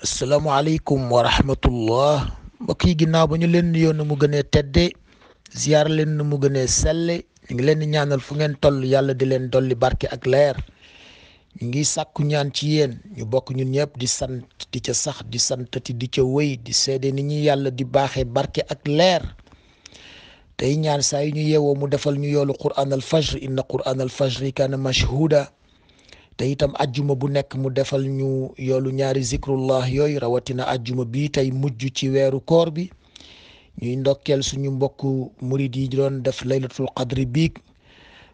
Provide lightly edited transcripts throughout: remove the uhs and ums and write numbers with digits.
asalaamaaleykum wa rahmatullah mbokk yi ginnaaw ba ñu leen nuyoo na mu gënee tedde ziyaar leen na mu gënee selle ñu ngi leen di ñaanal fu ngeen toll yàlla di leen dolli barke ak leer ñu ngi sàkku ñaan ci yéen ñu bokk ñun ñëpp di sant di ca sax di santati di ca wéy di seede ni ñi yàlla di baaxee barke ak leer tey ñaan saa yu ñu yeewoo mu defal ñu yoolu quran al fajr inna quran al fajri kaana mashhuda te itam ajjuma bu nekk mu defal ñu yoolu ñaari zikrullah yooyu rawatina ajjuma bii tey mujj ci weeru koor bi ñuy ndokkeel suñu mbokku murid yi doon def laylatul qadri biig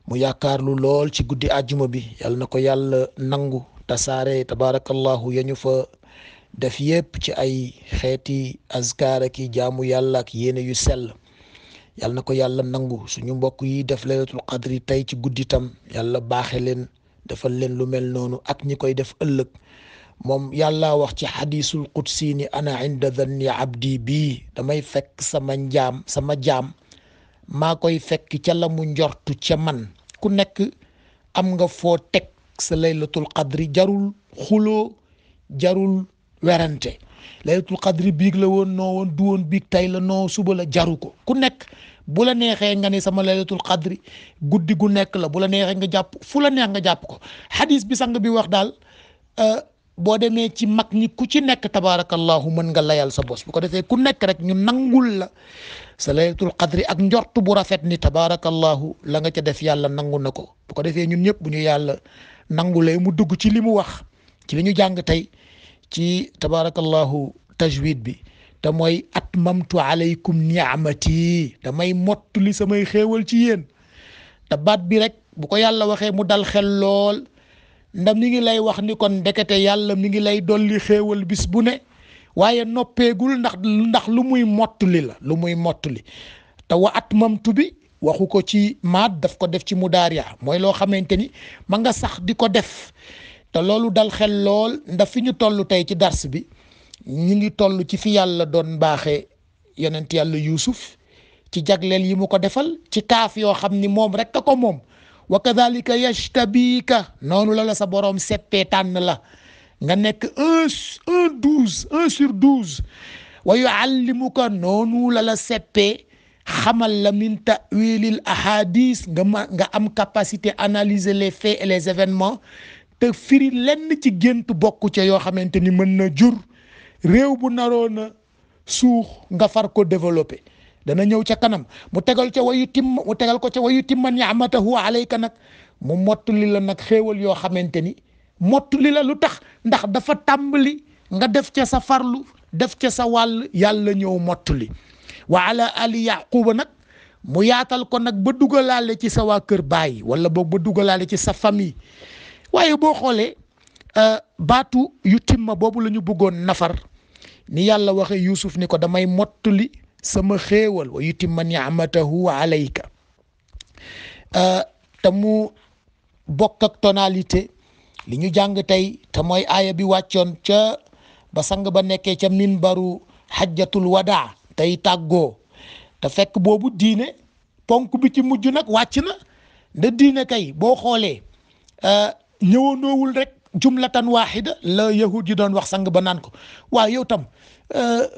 mu yaakaarlu lool ci guddi ajjuma bi yàlla na ko yàlla nangu tasaare tabarakallahu ya ñu fa def yépp ci ay xeeti azkaar ak jaamu yàlla ak yéene yu sell yàlla na ko yàlla nangu suñu mbokk yi def laylatul qadri tey ci guddi tam yàlla baaxe leen defal leen lu mel noonu ak ñi koy def ëllëg moom yàlla wax ci xadisul qudsi ni ana inda dhanni abdi bii damay fekk sama jaam maa koy fekk ca la mu njortu ca man ku nekk am nga foo teg sa laylatul qadri jarul xuloo jarul werante laylatul qadri biig la woon noo woon du woon biig tey la noo suba la jaru ko ku nekk bu la neexee nga ne sama laylatul qadri guddi gu nekk la bu la neexee nga jàpp fu la neex nga jàpp ko xadis bi sang bi wax daal boo demee ci mag ñi ku ci nekk tabaarakallahu mën nga layal sa bos bu ko defee ku nekk rek ñu nangul la sa laylatul qadri ak njort bu rafet ni tabaarakallahu la nga ca def yàlla nangu na ko bu ko defee ñun ñëpp bu ñu yàlla nangulee mu dugg ci li mu wax ci li ñu jàng tey ci tabaarakallahu tajwid bi te mooy atmamtu alaykum ni'amati damay mottali samay xéewal ci yéen te baat bi rek bu ko yàlla waxee mu dal xel lool ndax mi ngi lay wax ni kon ndekete yàlla mi ngi lay dolli xéewal bis bu ne waaye noppeegul ndax lu muy mottali la lu muy mottali te wa atmamtu bi waxu ko ci maat daf ko def ci mudaariya mooy loo xamante ni ma nga sax di ko def te loolu dal xel lool ndax fi ñu toll tey ci dars bi ñu ngi toll ci fi yàlla doon baaxee yonent yàlla yuusuf ci jagleel yi mu ko defal ci kaaf yoo xam ni moom rek a ko moom wa kadhalika yashtabika noonu la sa boroom seppee tànn la nga nekk un sur 12 wa yuallimuka noonu la seppee xamal la min ta'wilil ahadis nga am capacité analyser les faits et les événements te firi lenn ci gént bokku ca yoo xamante ni mën na jur réew bu naroon a suux nga far ko développé dana ñëw ca kanam mu tegal ko ca wayu timma ni'matahu alayka nag mu mottali la nag xéewal yoo xamante ni mottali la lu tax ndax dafa tàmbali nga def ca sa farlu def ca sa wàll yàlla ñëw mottali wa ala ali yaquba nag mu yaatal ko nag ba dugalaale ci sa waa kër baay wala boog ba dugalaale ci sa famille waaye boo xoolee baatu yu timma boobu la ñu bëggoon nafar ni yàlla waxe Yuusuf ni ko damay mottali sama xéewal wa yutimma ni'matahu alayka te mu bokk ak tonalité li ñu jàng tey te mooy aaya bi wàccoon ca ba sang ba nekkee ca minbaru hajjatul wadaa tey tàggoo te fekk boobu diine ponk bi ci mujj nag wàcc na nda diine kay boo xoolee ñëwandoowul rek jumlatan wahida la yahud yi doon wax sang ba naan ko waaw yow tam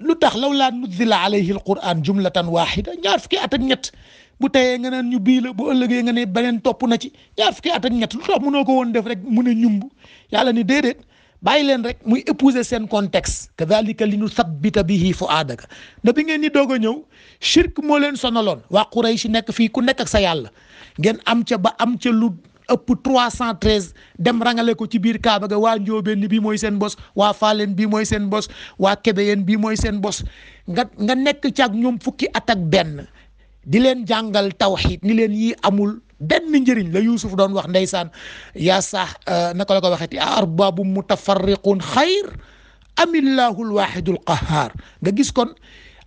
lu tax law laa nuzila alayhi alquran jumlatan wahida ñaar fukki at ak ñett bu teyee nga naan ñu bii la bu ëllëgee nga ne beneen topp na ci ñaar fukki at ak ñett lu tax mënoo ko woon def rek mu ne ñumb yàlla ni déedéet bàyyi leen rek muy épouser seen contexte kadhalika li nu sabbita bihi fuaadaka da bi ngeen ni doog a ñëw shirk moo leen sonaloon waa Quraysh nekk fii ku nekk ak sa yàlla ngeen am ca ba am ca lu ëpp 313 dem rangale ko ci biir Kaaba ga waa Njoobeen bii mooy seen bos waa Faaleen bii mooy seen bos waa Kébéyeen bii mooy seen bos nga nekk ci ak ñoom fukki at ak benn di leen jàngal tawxiid ni leen yi amul benn njëriñ la Yuusuf doon wax ndeysaan yaa sax naka la ko waxeeti arbaabu mutafarriqun xayr amillahu alwahidul qahhar nga gis kon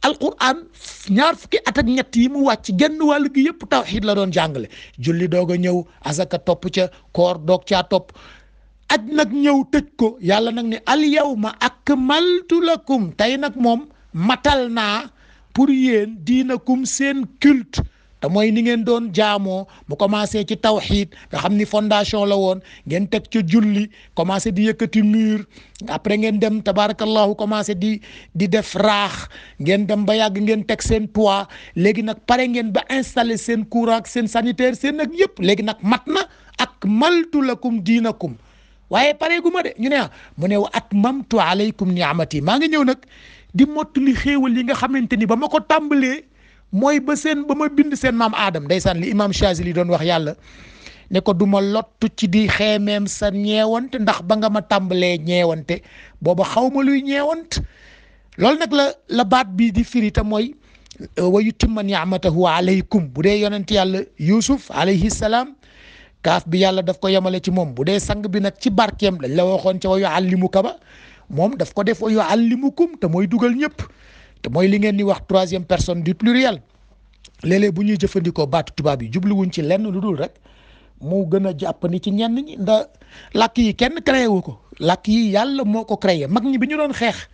alquran ñaar fukki at ak ñett yi mu wàcc genn wàll gi yëpp tawxiid la doon jàngale julli doog a ñëw azaka topp ca koor doog caa topp aj nag ñëw tëj ko yàlla nag ne al yawma akmaltu lakum tey nag moom matal naa pour yéen diinakum seen culte te mooy ni ngeen doon jaamoo mu commencé ci tawxiid nga xam ni fondation la woon ngeen teg ca julli commencé di yëkkati mur après ngeen dem tabarakallahu commencé di def raax ngeen dem ba yàgg ngeen teg seen toit léegi nag pare ngeen ba installé seen courant ak seen sanitaire seen nag yëpp léegi nag mat na ak maltu lakum diinakum waaye pare gu ma de ñu ne mu ne wa atmamtu alaykum ni'amati maa ngi ñëw nag di mottali xéewal yi nga xamante ni ba ma ko tàmbalee mooy ba ma bind seen maam Adam ndeysaan li imam Chazili doon wax yàlla ne ko du ma lottu ci di xeemeem sa ñeewante ndax ba nga ma tàmbalee ñeewante booba xaw ma luy ñeewant loolu nag la baat bii di firi te mooy wa yutimma ni'matahu alaykum bu dee yonent yàlla Yusuf alayhi salaam kaaf bi yàlla daf ko yemale ci moom bu dee sang bi nag ci barkeem lañ la waxoon ca wa yuallimuka ba moom daf ko def wa yuallimukum te mooy dugal ñëpp te mooy li ngeen di wax troisième personne du pluriel léeg-léeg bu ñuy jëfandikoo baatu tubaab yi jubluwuñ ci lenn lu dul rek moo gën a jàpp ni ci ñenn ñi ndax làkk yi kenn créé wu ko làkk yi yàlla moo ko créé mag ñi bi ñu doon xeex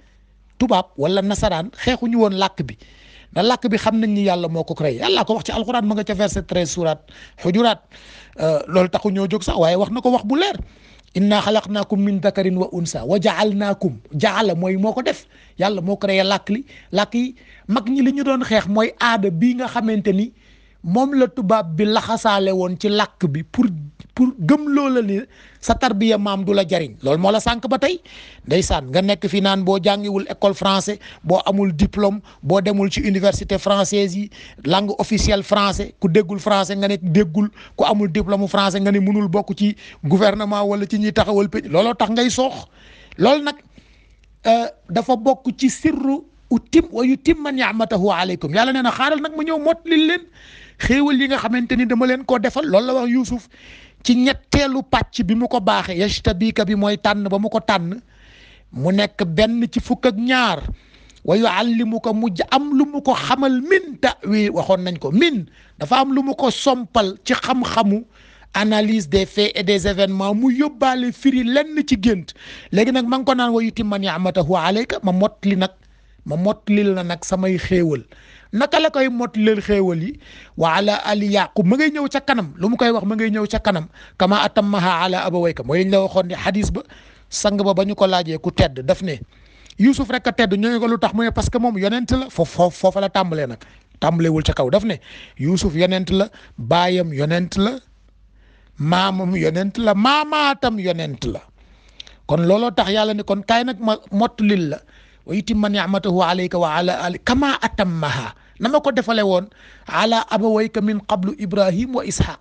tubaab wala nasaraan xeexuñu woon làkk bi ndax làkk bi xam nañ ni yàlla moo ko créé yàlla ko wax ci alxuraan ma nga ca verset 13 surat xujuraat loolu taxu ñoo jóg sax waaye wax na ko wax bu leer inna xalaqnaakum min dakarin wa unsa wa jaalnaakum jaala mooy moo ko def yàlla moo créé làkk yi mag ñi li ñu doon xeex mooy aada bii nga xamante ni moom la tubaab bi laxasaale woon ci làkk bi pour gëm loola ni sa tarbiya maam du la jariñ loolu moo la sànq ba tey ndeysaan nga nekk fi naan boo jàngiwul école français boo amul diplôme boo demul ci université française yi langue officielle français ku déggul français nga ne déggul ku amul diplôme français nga ne mënul bokk ci gouvernement wala ci ñuy taxawal pays looloo tax ngay soox loolu nag dafa bokk ci sirru wa yutimma ni'matahu alaykum yàlla nee na xaaral nag ma ñëw mottali leen xéewal yi nga xamante ni dama leen koo defal loolu la wax Yuusuf ci ñetteelu pàcc bi mu ko baaxee yashtabika bi mooy tànn ba mu ko tànn mu nekk benn ci fukk ak ñaar wa yuallimuka mu am lu mu ko xamal min ta'wil waxoon nañ ko min dafa am lu mu ko sompal ci xam-xamu analyse des faits et des événements mu yóbbaale firi lenn ci gént léegi nag ma ngi ko naan wa yutimma ni'matahu alayka ma mottalil na nag samay xéewal naka la koy mottalil xéewal yi wa ala ali yaqub ma ngay ñëw ca kanam lu mu koy wax ma ngay ñëw ca kanam kama atammaha ala abawayka mooy liñ la waxoon ne hadis ba sang ba ñu ko laajee ku tedd daf ne Yusuf rek a tedd ñooñu ko lu tax mu ne parce que moom yonent la foofa la tàmbalee nag tàmbalewul ca kaw daf ne Yusuf yonent la baayam yonent la maamam yonent la maamaatam yonent la kon looloo tax yàlla ne kon kaay nag ma mottalil la wa yutimma ni'matahu alayka wa ala ali kama atammaha na ma ko defale woon ala abawayka min qablu ibrahim wa ishaq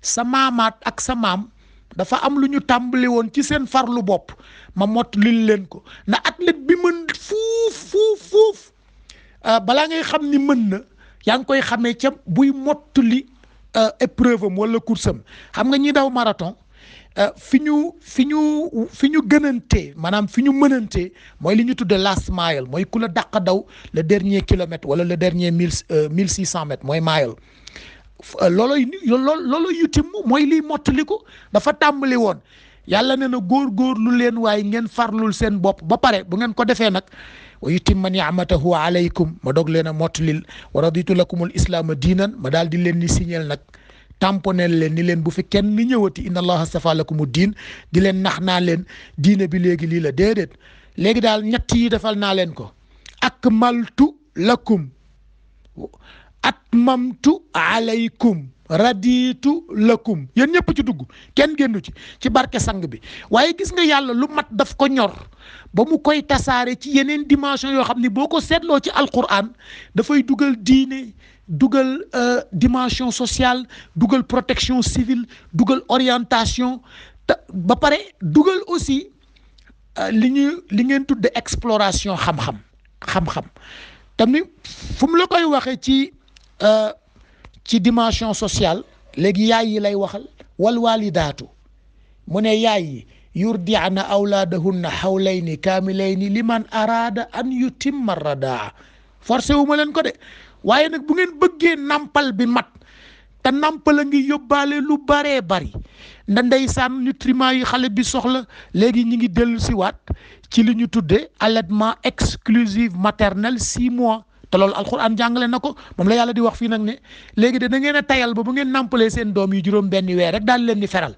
sa maamaat ak sa maam dafa am lu ñu tàmbali woon ci seen farlu bopp ma mottalil leen ko na athlète bi mën fuuf balaa ngay xam ni mën na yaa ngi koy xamee ca buy mottali épreuve am wala course am xam nga ñi daw marathon fi ñu gënantee maanaam fi ñu mënantee mooy li ñu tudde last mile mooy ku la dàq daw le dernier kilomètre wala le dernier 1600 mètres mooy mile looloy yutim mooy liy mottali ko dafa tàmbali woon yàlla ne na góorgóorlu leen waaye ngeen farlul seen bopp ba pare bu ngeen ko defee nag wa yutimma ni'matahu alaykum ma doog leen a mottalil wa raditu lakumul islaama diinan ma daal di leen ni signal nag tamponel leen ni leen bu fi kenn ni ñëwati inna allaha astafa lakumu diin di leen nax naa leen diine bi léegi lii la déedéet léegi daal ñett yi defal naa leen ko akmaltu lakum atmamtu alaykum raditu lakum yéen ñëpp ci dugg kenn génnu ci barke sang bi waaye gis nga yàlla lu mat daf ko ñor ba mu koy tasaare ci yeneen dimension yoo xam ni boo ko seetloo ci alquran dafay dugal diine dugal dimension sociale dugal protection civile dugal orientation ba pare dugal aussi li ngeen tudde exploration xam-xam tamit fu mu la koy waxee ci dimension sociale léegi yaay yi lay waxal wal walidaatu mu ne yaay yi yurdi'na awlaadahunna hawlayni kaamilayni liman araada an yutimma radaa forcé wu ma leen ko de waaye nag bu ngeen bëggee nampal bi mat te nampal a ngi yóbbaale lu baree bari nda ndeysaan nutriments yi xale bi soxla léegi ñi ngi dellu si waat ci li ñu tuddee allaitement exclusif maternel 6 mois te loolu alxuraan jàngale na ko moom la yàlla di wax fii nag ne léegi de da ngeen a tayal ba bu ngeen nàmpalee seen doom yi juróom benni weer rek daal leen di feral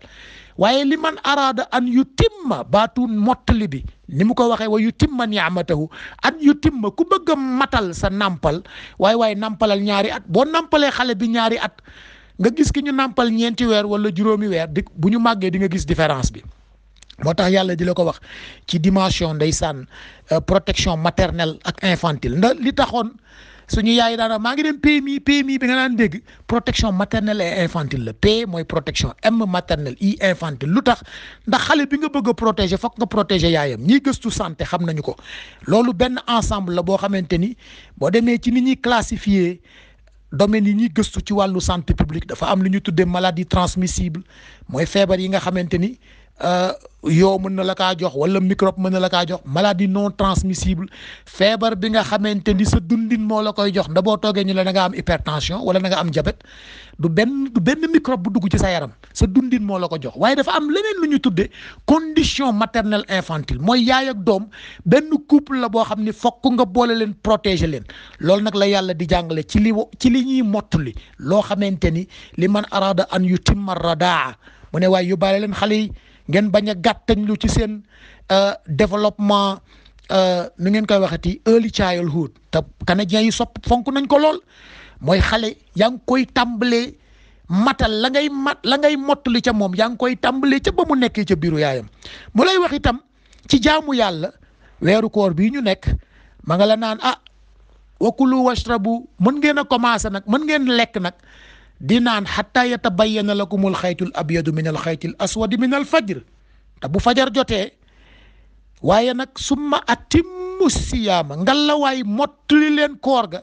waaye li man araada an yu timma baatu mottali bi ni mu ko waxee wa yu timma ni'matahu an yu timma ku bëgg a matal sa nàmpal waaye nàmpalal ñaari at boo nàmpalee xale bi ñaari at nga gis ki ñu nàmpal ñeenti weer wala juróomi weer di bu ñu màggee di nga gis différence bi moo tax yàlla di la ko wax ci dimension ndeysaan protection maternelle ak infantile ndax li taxoon suñu yaay daana maa ngi dem PMI bi nga daan dégg protection maternelle et infantile la P mooy protection M maternelle I infantile lu tax ndax xale bi nga bëgg a protéger fokk nga protéger yaayam ñiy gëstu santé xam nañu ko loolu benn ensemble la boo xamante ni boo demee ci ni ñuy classifier domaine yi ñuy gëstu ci wàllu santé publique dafa am lu ñu tuddee maladie transmissible mooy feebar yi nga xamante ni yoo mën na la kaa jox wala microbe mën na la kaa jox maladie non transmissible feebar bi nga xamante ni sa dundin moo la koy jox nda boo toogee ñu la da nga am hypertension wala da nga am diabète du benn microbe bu dugg ci sa yaram sa dundin moo la ko jox waaye dafa am leneen lu ñu tuddee condition maternelle infantile mooy yaay ak doom benn couple la boo xam ni fokk nga boole leen protéger leen loolu nag la yàlla di jàngale ci li ñuy mottali loo xamante ni li man arada an yutimma radaa mu ne waaye yóbbaale leen xale yi ngeen bañ a gàttañ lu ci seen développement nu ngeen koy waxati early childhood te canadiens yi fonk nañ ko lool mooy xale yaa ngi koy tàmbalee matal la ngay mottali ca moom yaa ngi koy tàmbalee ca ba mu nekkee ca biiru yaayam mu lay wax itam ci jaamu yàlla weeru koor bii ñu nekk ma nga la naan wakulu washrabu mën ngeen a commencé nag mën ngeen lekk nag di naan xataa yatabayyana lakumul xaytul abyadu min al xaytil aswadi min al fajr te bu fajar jotee waaye nag summa atimmu siyaama ngalawaay mottali leen koor ga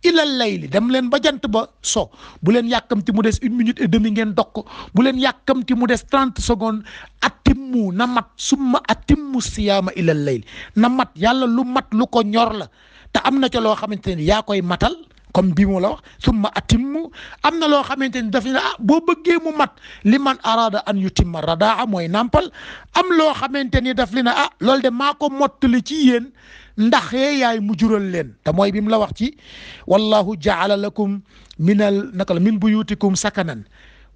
ilal layli dem leen ba jant ba so bu leen yàkkamti mu des 1 minute et demi ngeen dog ko bu leen yàkkamti mu des 30 secondes atimmu na mat summa atimmu siyaama ilal layli na mat yàlla lu mat lu ko ñor la te am na ca loo xamante ni yaa koy matal comme bii mu la wax summa atimmu am na loo xamante ni daf ne boo bëggee mu mat li man arada an yutimma radaa mooy nàmpal am loo xamante ni daf li ne loolu de maa ko mottali ci yéen ndax yaay mu jural leen te mooy bi mu la wax ci wallahu jaala lakum min buyutikum sakanan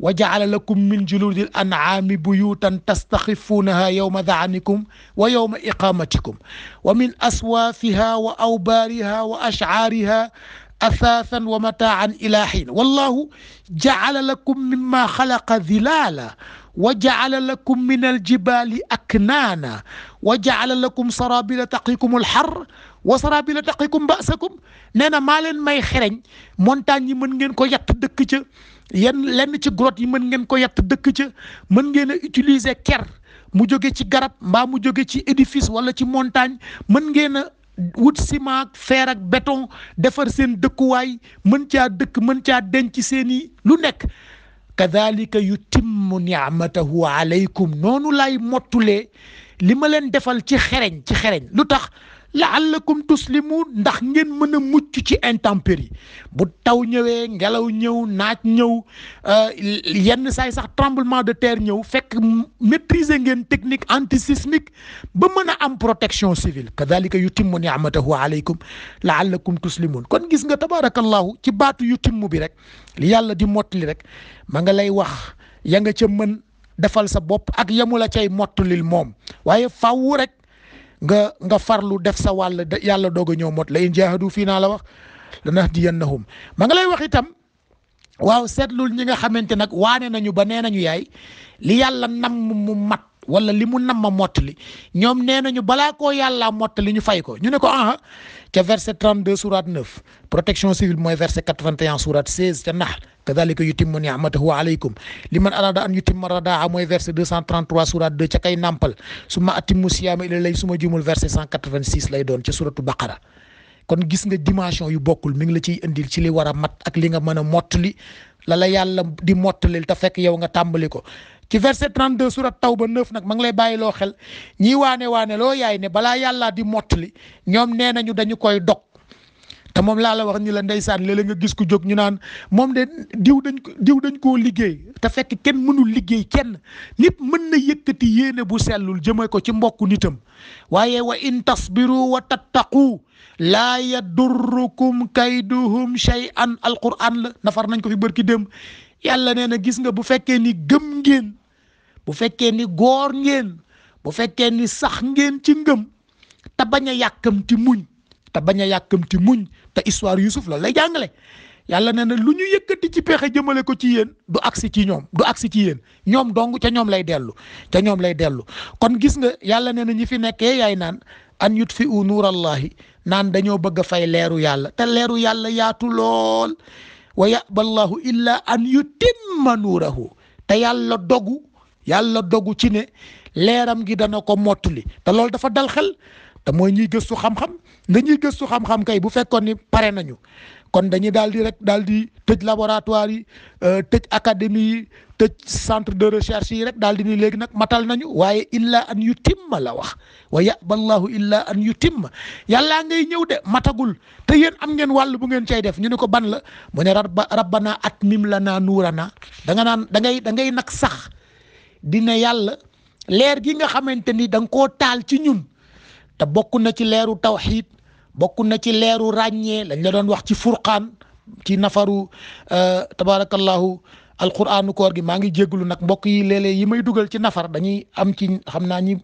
wa jaala lakum min juludil an'aami buyutan tastaxifuunaha yawma daanikum wa yawma iqamatikum wa min aswaafiha wa awbaariha wa ashcaariha أثاثا ومتاعا إلى حين والله جعل لكم مما خلق ظلالا وجعل لكم من الجبال أكنانا وجعل لكم سرابيل تقيكم الحر وسرابيل تقيكم بأسكم نينا مالين ماي خرين مونتاني من ngeen ko yatt dëkk ca yenn lenn ci grotte yi mën ngeen ko yatt dëkk ca mën ngeen a utiliser ker mu jóge ci garab mbaa mu jóge ci édifice wala ci montagne mën ngeen a wut ciment fer ak béton defar seen dëkkuwaay mën caa dëkk mën caa denc seeni lu nekk kadhalika yutimmu ni'matahu alaykum noonu lay mottulee li ma leen defal ci xereñ lu tax la'allakum tuslimun ndax ngeen mën a mucc ci intempérie bu taw ñëwee ngelaw ñëw naaj ñëw yenn saay sax tremblement de terre ñëw fekk maîtriser ngeen technique antisismique ba mën a am protection civile kadhalika yutimmu ni'matahu alaykum la'allakum tuslimun kon gis nga tabarakallahu ci baatu yutimmu bi rek li yàlla di mottali rek ma nga lay wax ya nga ca mën defal sa bopp ak yamu la cay mottalil moom waaye faaw rek nga farlu def sa wàll yàlla doog a ñëw mot la in jaahadu fii naa la wax lanahdiyannahum ma nga lay wax itam waaw seetlul ñi nga xamante nag waane nañu ba nee nañu yaay li yàlla nam mu mat wala li mu nam ma mottali ñoom nee nañu balaa koo yàlla mottali ñu fay ko ñu ne ko ca verset 32 sourate 9 protection civile mooy verset 81 sourate 16 ca Nahl kadhalika yutimmu ni'matahu alaykum liman arada an yutimma radaa mooy verset 233 sourate 2 ca kay nàmpal summa atimmu siyaama ila lay suma jumul verset 186 lay doon ca suratu Baqara kon gis nga dimension yu bokkul mi ngi la ciy indil ci li war a mat ak li nga mën a mottali la yàlla di mottalil te fekk yow nga tàmbali ko ci verset 32 surat Tawba 9 nag ma ngi lay bàyyi loo xel ñii waane loo yaay ne balaa yàlla di mottali ñoom nee nañu dañu koy dog te moom laa la wax ni la ndeysaan léeg-léeg nga gis ku jóg ñu naan moom de diw dañ koo liggéey te fekk kenn mënul liggéey kenn. nit mën na yëkkati yéene bu sellul jëme ko ci mbokku nitam waaye wa in tasbiru wa tattaqu laa yadurrukum kayduhum shay'an alquran la nafar nañ ko fi bërki démb yàlla nee na gis nga bu fekkee ni gëm ngeen bu fekkee ni góor ngeen bu fekkee ni sax ngeen ci ngëm te bañ a yàkkamti muñ te histoire Youssouf loolu lay jàngale yàlla nee na lu ñu yëkkati ci pexe jëmale ko ci yéen du agsi ci yéen ñoom dong ca ñoom lay dellu kon gis nga yàlla nee na ñi fi nekkee yaay naan an yutfi'u nuurallahi naan dañoo bëgg a fay leeru yàlla te leeru yàlla yaatu lool wa ya'ba Allahu illa an yutimma nuurahu te yàlla dogu ci ne leeram gi dana ko mottali te loolu dafa dal xel te mooy ñuy gëstu xam-xam kay bu fekkoon ni pare nañu kon dañuy daal di tëj laboratoire yi tëj académie yi tëj centre de recherche yi rek daal di ni léegi nag matal nañu waaye illa an yutimma la wax wa ya'ba Allahu illa an yutimma yàllaa ngay ñëw de matagul te yéen am ngeen wàll bu ngeen cay def ñu ne ko ban la mu ne rabbana atmim lana nuurana da ngay nag sax dina yàlla leer gi nga xamante ni da nga koo taal ci ñun te bokk na ci leeru tawxiid bokk na ci leeru ràññee lañ la doon wax ci furqaan ci nafaru tabarakallahu alquraanu koor gi maa ngi jégalu nag mbokk yi léeg-léeg yi may dugal ci nafar dañuy am ci xam naa ñi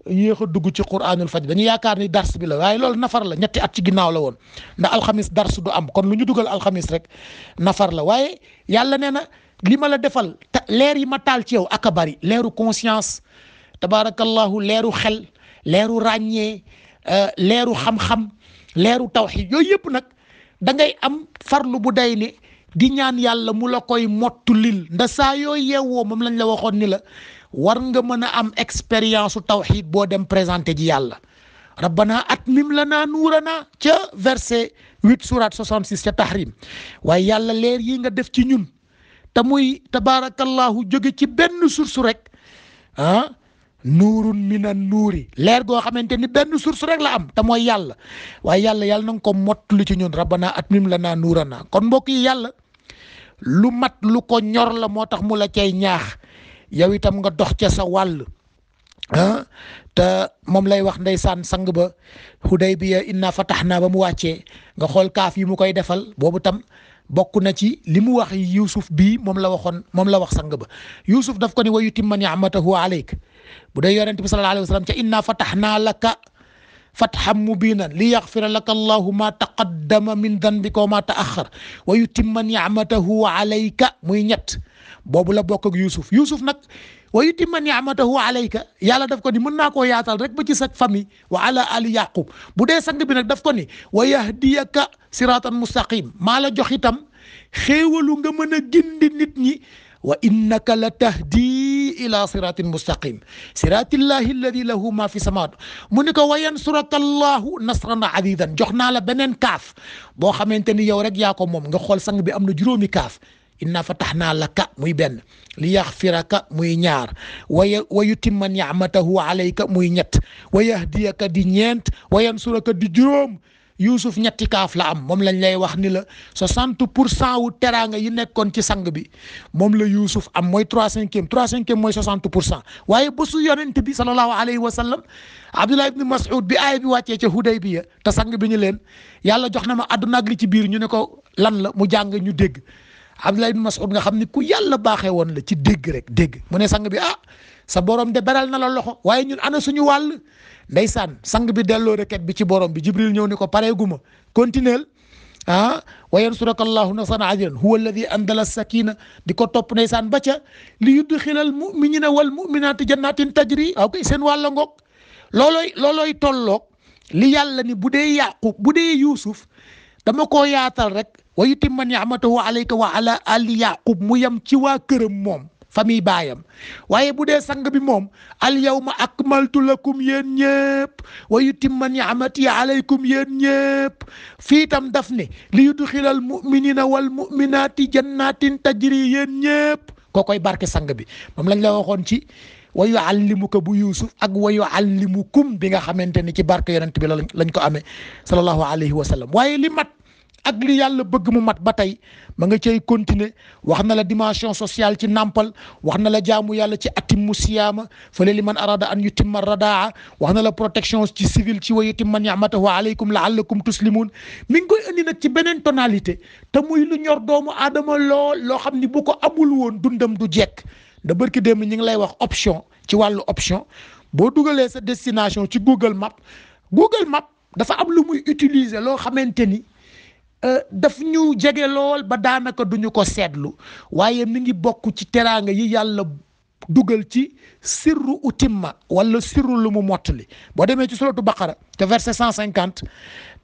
yéex a dugg ci quraanul fajr dañuy yaakaar ni dars bi la waaye loolu nafar la ñetti at ci ginnaaw la woon ndax alxamis dars du am kon lu ñu dugal alxamis rek nafar la waaye yàlla nee na li ma la defal leer yi ma taal ci yow aka bari leeru conscience tabarakallahu leeru xel leeru ràññee leeru xam-xam leeru tawxiid yooyu yëpp nag da ngay am farlu bu day ni di ñaan yàlla mu la koy mottulil nda saa yoo yeewoo moom lañ la waxoon ni la war nga mën a am expérience u tawxiid boo dem présenté ji yàlla rabbana atmim lana nuurana ca verset 8 sourate 66 ca tahrim waaye yàlla leer yi nga def ci ñun te muy tabarakallahu jóge ci benn source rek nuurun minan nuuri leer goo xamante ni benn source rek la am te mooy yàlla waaye yàlla na nga ko mottali ci ñun rabbana atmim lana nuurana kon mbokk yi yàlla lu mat lu ko ñor la moo tax mu la cay ñaax yow itam nga dox ca sa wàll te moom lay wax ndeysaan sang ba Hudaybiya inna fatahnaa ba mu wàccee nga xool kaaf yi mu koy defal boobu tam bokk na ci li mu wax Youssouf bii moom la wax sang ba Youssouf daf ko ni wa yutimma ni'matahu alayk bu dee yonent bi sallallahu alayhi wa sallam ca inna fatahnaa laka fathan mubinan li yaxfira laka allahu ma taqaddama min danbika wa ma taaxar wa yutimma ni'matahu alayka muy ñett boobu la bokk ak Youssouf nag wa yutimma ni'matahu alayka yàlla daf ko ni mën naa koo yaatal rek ba ci sa famille wa ala ali yaqub bu dee sang bi nag daf ko ni wa yahdiyaka siratan mustaqim maa la jox itam xéewalu nga mën a gindi nit ñi wa innaka la tahdi ila siratin mustaqim siratillahi alladi lahu ma fi samaat mu ni ko wa yansuraka allahu nasran adidan jox naa la beneen kaaf boo xamante ni yow rek yaa ko moom nga xool sang bi am na juróomi kaaf inna fatahnaa laka muy benn li yaxfiraka muy ñaar wa yutimma ni'matahu alayka muy ñett wa yahdiyaka di ñeent wa yansuraka di juróom Youssouf ñetti kaaf la am moom lañ lay wax ni la 60% wu teraanga yi nekkoon ci sang bi moom la Youssouf am mooy 3/5 mooy 60% waaye bésu yonent bi sallallahu alayhi wa sallam Abdullah ibn Mas'ud bi aaya bi wàccee ca Hudaybiya te sang bi ñu leen yàlla jox na ma àdduna ak li ci biir ñu ne ko lan la mu jàng ñu dégg Abdullah ibn Mas'ud nga xam ni ku yàlla baaxee woon la ci dégg mu ne sang bi sa borom de beral na la loxo waaye ñun ana suñu wàll ndeysaan sang bi delloo requête bi ci borom bi Jibril ñëw ni ko pareeguma continuel wa yansuraka allahu nasran aziizan huwa alladi anzala sakina di ko topp ndeysaan ba ca li yudxilal muminina wal muminaati jannatin tajri waaw kay seen wàlla ngoog loolooy tolloog li yàlla ni bu dee Yaqub bu dee Youssouf dama koo yaatal rek wa yutimma ni'matahu alayka wa ala ali Yaqub mu yem ci waa këram moom famille baayam waaye bu dee sang bi moom al yawma akmaltu lakum yéen ñëpp wa yutimma ni'mati alaykum yéen ñëpp fii tam daf ne li yudxilal muminina wal muminaati jannatin tajri yéen ñëpp koo koy barke sang bi moom lañ la waxoon ci wa yuallimuka bu Youssouf ak wa yuallimukum bi nga xamante ni ci barke yonent bi lañ ko amee sallallahu alayhi wa sallam waaye li mat ak li yàlla bëgg mu mat ba tey ma nga cay continuer wax na la dimension sociale ci nàmpal wax na la jaamu yàlla ci atimmu siyaama fale li man arada an yutimma radaa wax na la protection ci civil ci wa yutimma ni'matahu alaykum la'allakum tuslimun mi ngi koy indi nag ci beneen tonalité te muy lu ñor doomu aadama loo xam ni bu ko amul woon dundam du jekk da barki démb ñi ngi lay wax option ci wàllu option boo dugalee sa destination ci Google Map dafa am lu muy utiliser loo xamante ni daf ñu jege lool ba daanaka duñu ko seetlu waaye mi ngi bokk ci teraanga yi yàlla dugal ci sirru utimma wala sirru lu mu mottali boo demee ci suratu baqara te verset 150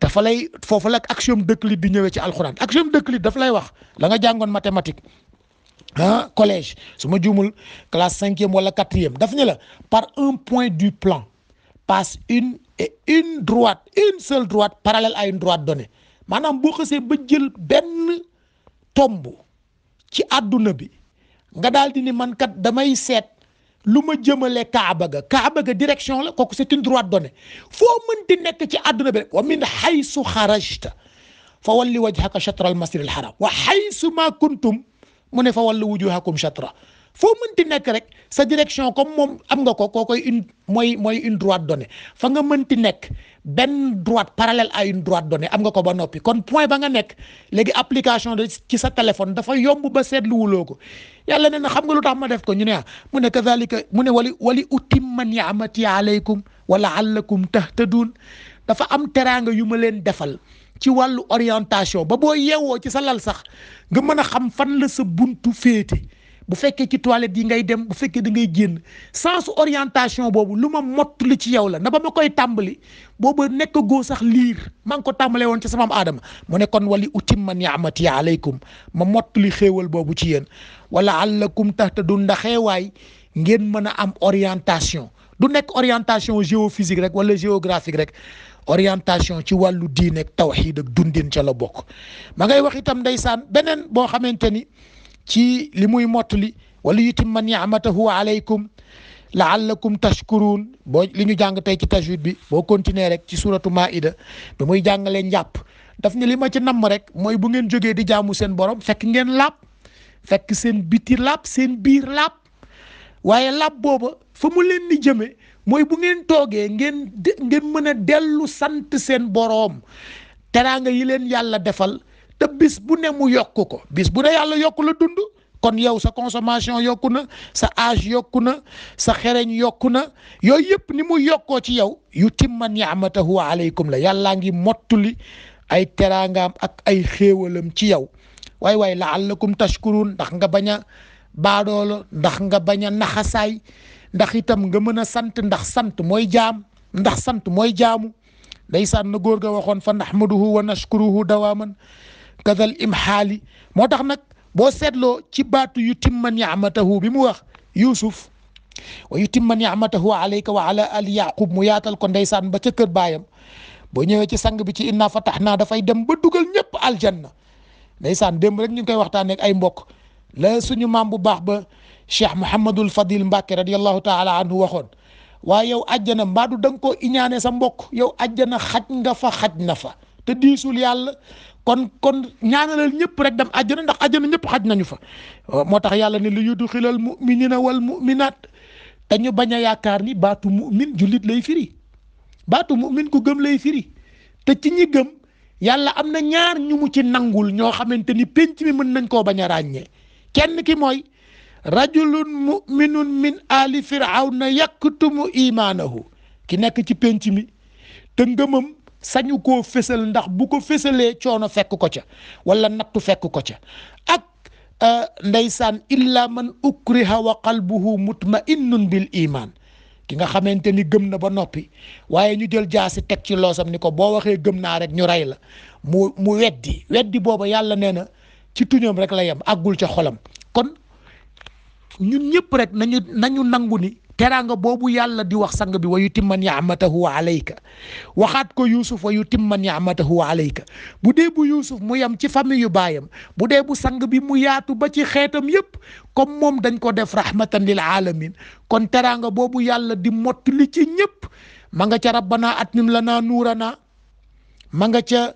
dafa lay foofu la axiome d'Euclide di ñëwee ci alxuraan axiome d'Euclide daf lay wax la nga jàngoon mathématique collège su ma juumul classe 5e wala 4e daf ne la par un point du plan passe une seule droite parallèle à une droite donnée maanaam boo xasee ba jël benn tomb ci àdduna bi nga daal di ni man kat damay seet lu ma jëmale Kaaba ga direction la kooku c'est une droite donnée foo mënti nekk ci àdduna bi rek wa min haysu xarajta fa walli wajhaka shatra al masjid al haram wa haysu ma kuntum mu ne fa walli wujuhakum shatra foo mënti nekk rek sa direction comme moom am nga ko kookoy mooy une droite donnée fa nga mënti nekk benn droite parallèle à une droite donnée am nga ko ba noppi kon point ba nga nekk léegi application de ci sa téléphone dafa yomb ba seetluwuloo ko yàlla ne na xam nga lu tax ma def ko ñu ne mu ne kazalika mu ne wali utimma ni'mati alaykum wa la'allakum tahtadun dafa am teraanga yu ma leen defal ci wàllu orientation ba boo yeewoo ci sa lal sax nga mën a xam fan la sa buntu féete bu fekkee ci toilette yi ngay dem bu fekkee da ngay génn sens orientation boobu lu ma mottali ci yow la na ba ma koy tàmbali booba nekk goo sax liir maa ngi ko tàmbalee woon ci sama aadama mu ne kon wali utimma ni'mati alaykum ma mottali xéewal boobu ci yéen wala allakum tahtadun ndax xeewaay ngeen mën a am orientation du nekk orientation géophysique rek wala géographique rek orientation ci wàllu diine ak tawxiid ak dundin ca la bokk ma ngay wax itam ndeysaan beneen boo xamante ni ci li muy mottali wala yutimma ni'matahu alaykum la'allakum tashkurun boo li ñu jàng tey ci tajwid bi boo continuer rek ci suratu maida bi muy jàngalee njàpp daf ne li ma ci namm rek mooy bu ngeen jógee di jaamu seen borom fekk ngeen laab fekk seen biti laab seen biir laab waaye laab booba fa mu leen di jëme mooy bu ngeen toogee ngeen mën a dellu sant seen boroom teraanga yi leen yàlla defal te bis bu ne mu yokk ko bis bu ne yàlla yokk la dund kon yow sa consommation yokku na sa âge yokku na sa xereñ yokku na yooyu yëpp ni mu yokkoo ci yow yutimma ni'matahu alaykum la yàllaa ngi mottuli ay teraangaam ak ay xéewalam ci yow waay la'allakum tashkurun ndax nga bañ a baadoolo ndax nga bañ a naxasaay ndax itam nga mën a sant ndax sant mooy jaam ndax sant mooy jaamu ndeysaan na góor ga waxoon fa nahmaduhu wa nashkuruhu dawaman kadal imhaali moo tax nag boo seetloo ci baatu yutimma ni'matahu bi mu wax Yuusuf wa yutimma ni'matahu alayka wa ala ali yaqub mu yaatal ko ndeysaan ba ca kër baayam boo ñëwee ci sang bi ci inna fatahna dafay dem ba dugal ñëpp aljanna ndeysaan démb rek ñu ngi koy waxtaanee ak ay mbokk la suñu maam bu baax ba Cheikh Mouhamadul Fadil Mbacke radiyallahu taala anhu waxoon waaye yow àjjana mbaadu da nga koo iñaane sa mbokk yow àjjana xaj nga fa xaj na fa te diisul yàlla kon ñaanalal ñëpp rek dem àjjana ndax àjjana ñëpp xaj nañu fa moo tax yàlla ne li yudxilal muminina wal muminat te ñu bañ a yaakaar ni baatu mumin jullit lay firi baatu mumin ku gëm lay firi te ci ñi gëm yàlla am na ñaar ñu mu ci nangul ñoo xamante ni penc mi mën nañ koo bañ a ràññee kenn ki mooy rajulun muminun min ali firawna yaktumu imaanahu ki nekk ci penc mi te ngëmam sañu koo fésal ndax bu ko fésalee coono fekk ko ca wala nattu fekk ko ca ak ndeysaan illa man ukriha wa qalbuhu mutma'innun bil iman ki nga xamante ni gëm na ba noppi waaye ñu jël jaasi teg ci loosam ni ko boo waxee gëm naa rek ñu rey la mu weddi booba yàlla nee na ci tuñam rek la yem àggul ca xolam kon ñun ñëpp rek nañu nangu ni teraanga boobu yàlla di wax sang bi wa yutimma ni'matahu alayka waxaat ko Yuusuf wa yutimma ni'matahu alayka bu dee bu Yuusuf mu yem ci famille yu baayam bu dee bu sang bi mu yaatu ba ci xeetam yëpp comme moom dañ ko def rahmatan lil alamin kon teraanga boobu yàlla di mottali ci ñëpp ma nga ca rabbana atmim lana nuurana ma nga ca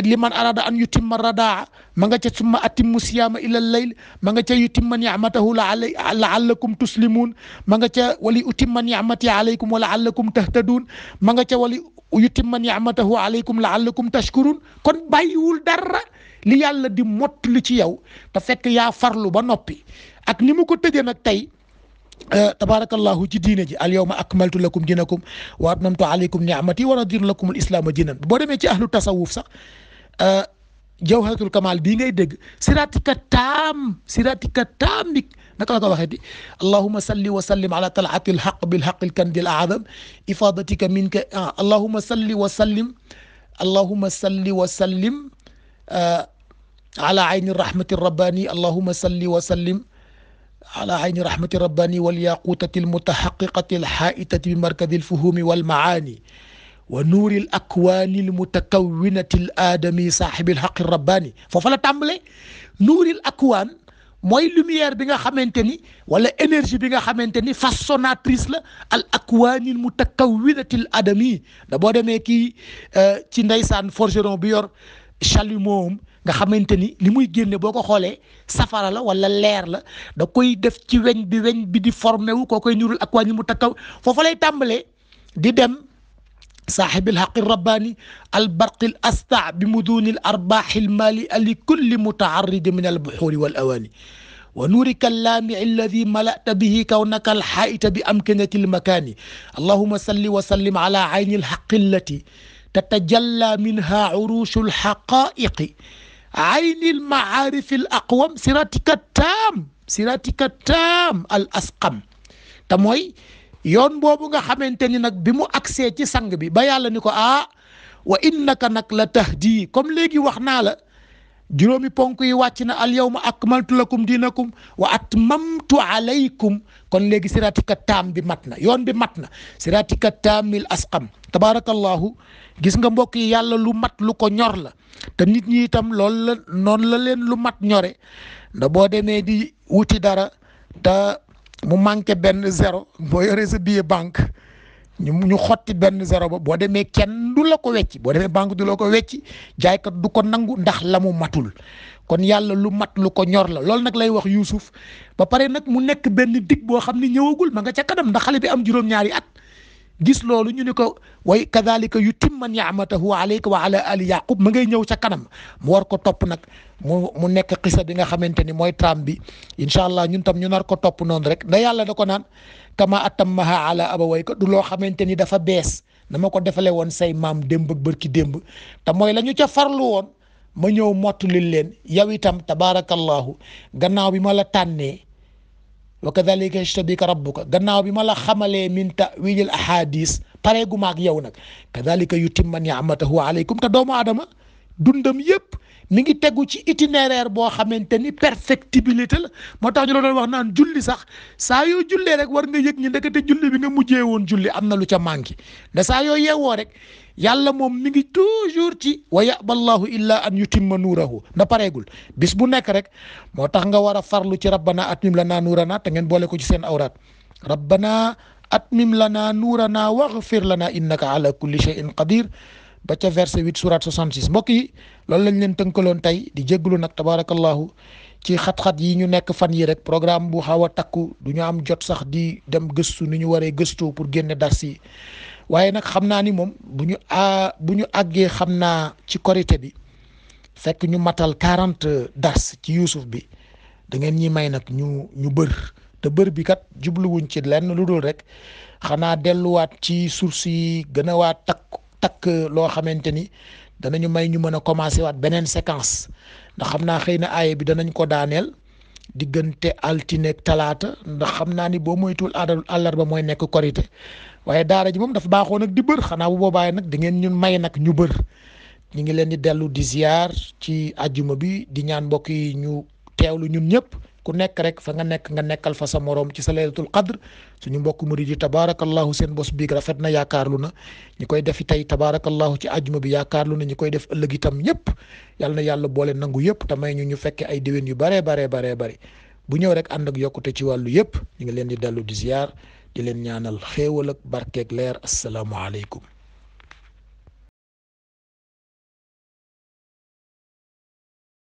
liman arada an yutimma radaa ma nga ca summa atimmu siyaama ila layl ma nga ca yutimma nicmatahu laallakum tuslimuun ma nga ca wali utimma nicmati alaykum wa laallakum tahtadun ma nga ca wali yutimma nicmatahu alaykum laallakum tashkurun kon bàyyiwul dara li yàlla di mott li ci yow te fekk yaa farlu ba noppi ak ni mu ko tëjee nag tey tabarakallahu ci diine ji al yawma akmaltu lakum dinakum wa atmamtu alaykum ni'mati wa raditu lakum al islaama diinan boo demee ci ahlu tasawuf sax jawharatul kamal bii ngay dégg siratika taam bi naka la ko waxee di allahumma salli wa sallim ala tal'ati al haqq bil haqq al kandi al a'zam ifadatika minka allahumma salli wa sallim ala ayni rahmati rabbani allahumma salli wa sallim على عين رحمة رباني والياقوتة المتحققة الحائتة بمركز الفهوم والمعاني ونور الأكوان المتكونة الآدمي صاحب الحق الرباني ففلا تامبلي نور الأكوان mooy lumière bi nga xamante ni wala énergie bi nga xamante ni façonnatrice la al akwaanil mutakawwinatil adami da boo demee kii ci ndeysaan forgeron bi yor chalumeau nga xamante ni li muy génne boo ko xoolee safara la wala leer la da koy def ci weñ bi di formé wu koo koy nurul akwaanil mutakaw foofu lay tàmbalee di dem saaxibil xaqi rabbaani albarqil astaa bi mudunil arbaaxil maali li kulli mutaarridi min albuxuuri wal awaani wa nuurika allaami alladi malata bihi kawnaka alxaayita bi amkinati almakaani allahuma salli wa sallim ala ayni alxaqi allati tatajalla minha urushu alxaqaiqi ayni almacaarifi alaqwam siratika taam al asqam te mooy yoon boobu nga xamante ni nag bi mu agsee ci sang bi ba yàlla ni ko wa innaka nag la tahdi comme léegi wax naa la juróomi ponk yi wàcc na al yawma akmaltu lakum dinakum wa atmamtu alaykum kon léegi siratika taam bi mat na yoon bi mat na siratika taamil asqam tabarakallahu gis nga mbokk yi yàlla lu mat lu ko ñor la te nit ñi itam loolu la noonu la leen lu mat ñore nda boo demee di wuti dara te mu manqué benn zéro boo yoree sa billet banque ñu xotti benn zéro ba boo demee kenn du la ko wecci boo demee banque du la ko wecci jaaykat du ko nangu ndax la mu matul kon yàlla lu mat lu ko ñor la loolu nag lay wax Yuusuf ba pare nag mu nekk benn dig boo xam ni ñëwagul ma nga ca kanam ndax xale bi am juróom-ñaari at gis loolu ñu ni ko way kadhalika yutimma ni'matahu alayka wa ala ali yaqub ma ngay ñëw ca kanam mu war ko topp nag mu nekk xisa bi nga xamante ni mooy tram bi incha allah ñun tam ñu nar ko topp noonu rek nda yàlla da ko naan kama atammaha ala abawayka du loo xamante ni dafa bees dama ko defale woon say maam démb ak bërki démb te mooy la ñu ca farlu woon ma ñëw mottali leen yow itam tabarakallahu gannaaw bi ma la tànnee wa kadhalika yajtabika rabbuka gannaaw bi ma la xamalee min ta'wilil ahadis pareegu ma ak yow nag kadhalika yutimma ni'matahu alaykum te doomu aadama dundam yëpp mi ngi tegu ci itinéraire boo xamante ni perfectibilité la moo tax ñu la doon wax naan julli sax saa yoo jullee rek war nga yëg ñi ndekete julli bi nga mujjee woon julli am na lu ca manqué nda saa yoo yeewoo rek yàlla moom mi ngi toujours ci wa ya'ba allahu illa an yutimma nuurahu nda pareegul bis bu nekk rek moo tax nga war a farlu ci rabbana atmim lana nuurana te ngeen boole ko ci seen awraat rabbana atmim lana nuurana waghfir lana innaka ala kulli shay'in qadir ba ca verset 8 surat 66 mbokk yi loolu lañ leen tënkaloon tey di jégglu nag tabarakallahu ci xat-xat yi ñu nekk fan yi rek programme bu xaw a takku du ñu am jot sax di dem gëstu ni ñu waree gëstu pour génne dars yi waaye nag xam naa ni moom bu ñu àggee xam naa ci korité bi fekk ñu matal 40 dars ci Yuusuf bi da ngeen ñi may nag ñu bër te bër bi kat jubluwuñ ci lenn lu dul rek xanaa delluwaat ci source yi gën a waat takk loo xamante ni danañu may ñu mën a commencé waat beneen séquence ndax xam naa xëy na aaye bi danañ ko daaneel diggante altine talaata ndax xam naa ni boo moytuwul àllarba mooy nekk korité waaye daara ji moom dafa baaxoo nag di bër xanaa bu boobaay nag da ngeen ñu may nag ñu bër ñu ngi leen di dellu di ziar ci àjjuma bi di ñaan mbokk yi ñu teewlu ñun ñëpp ku nekk rek fa nga nekk nga nekkal fa sa morom ci sa laylatul qadr suñu mbokk murid yi tabarakallahu seen bos biig rafet na yaakaarlu na ñi koy defi tey tabarakallahu ci àjjuma bi yaakaarlu na ñi koy def ëllëg itam ñëpp yal na yàlla boole nangu yëpp te may ñu fekke ay déwén yu baree bari bu ñëw rek ànd ak yokkute ci wàllu yëpp ñu ngi leen di dellu di ziar di leen ñaanal xéewal ak barkeeg leer assalaamu aleykum